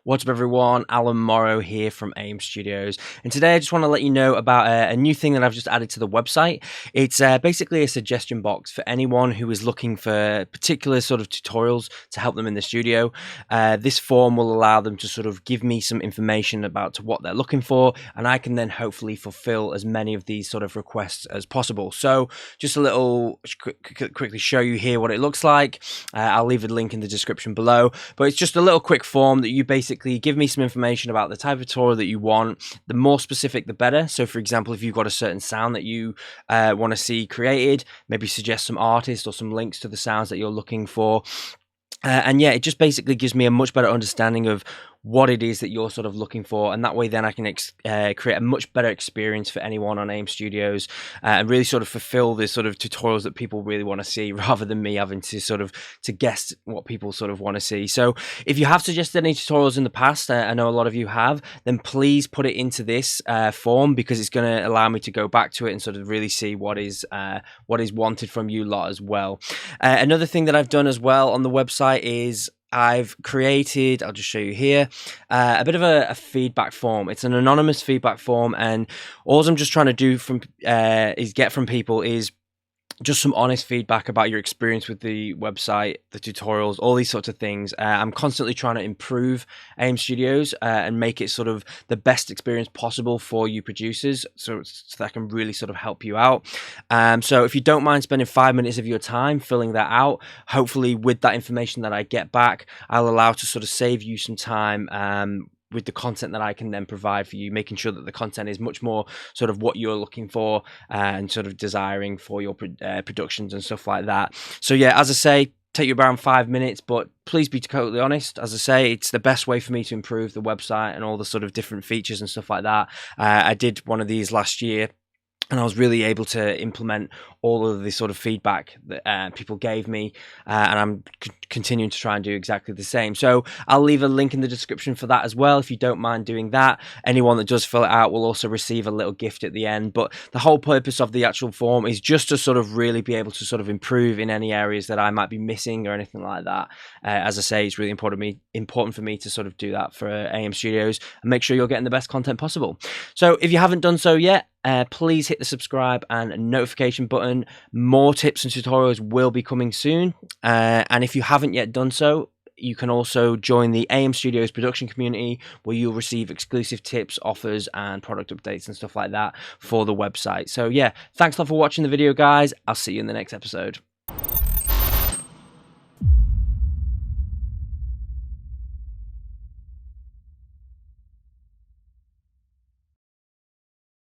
What's up everyone, Allan Morrow here from AIM Studios, and today I just want to let you know about a new thing that I've just added to the website. It's basically a suggestion box for anyone who is looking for particular sort of tutorials to help them in the studio. This form will allow them to sort of give me some information about what they're looking for, and I can then hopefully fulfill as many of these sort of requests as possible. So just a little quickly show you here what it looks like. I'll leave a link in the description below, but it's just a little quick form that you basically give me some information about the type of tutorial that you want. The more specific, the better. So for example, if you've got a certain sound that you want to see created, maybe suggest some artists or some links to the sounds that you're looking for. And yeah, it just basically gives me a much better understanding of what it is that you're sort of looking for, and that way then I can create a much better experience for anyone on AIM Studios, and really sort of fulfill the sort of tutorials that people really want to see, rather than me having to sort of guess what people sort of want to see. So if you have suggested any tutorials in the past, I know a lot of you have, then please put it into this form, because it's going to allow me to go back to it and sort of really see what is wanted from you lot as well. Another thing that I've done as well on the website is I've created, I'll just show you here, a bit of a feedback form. It's an anonymous feedback form, and all I'm just trying to do is get from people is just some honest feedback about your experience with the website, the tutorials, all these sorts of things. I'm constantly trying to improve AIM Studios and make it sort of the best experience possible for you producers, so that I can really sort of help you out. So if you don't mind spending 5 minutes of your time filling that out, hopefully with that information that I get back, I'll allow to sort of save you some time with the content that I can then provide for you, making sure that the content is much more sort of what you're looking for and sort of desiring for your productions and stuff like that. So yeah, as I say, take you around 5 minutes, but please be totally honest. As I say, it's the best way for me to improve the website and all the sort of different features and stuff like that. I did one of these last year, and I was really able to implement all of the sort of feedback that people gave me, and I'm continuing to try and do exactly the same. So I'll leave a link in the description for that as well, if you don't mind doing that. Anyone that does fill it out will also receive a little gift at the end. But the whole purpose of the actual form is just to sort of really be able to sort of improve in any areas that I might be missing or anything like that. As I say, it's really important for me to sort of do that for AIM Studios and make sure you're getting the best content possible. So if you haven't done so yet, please hit the subscribe and notification button. More tips and tutorials will be coming soon, and if you haven't yet done so, you can also join the AIM Studios production community, where you'll receive exclusive tips, offers, and product updates and stuff like that for the website. So yeah, thanks a lot for watching the video, guys. I'll see you in the next episode.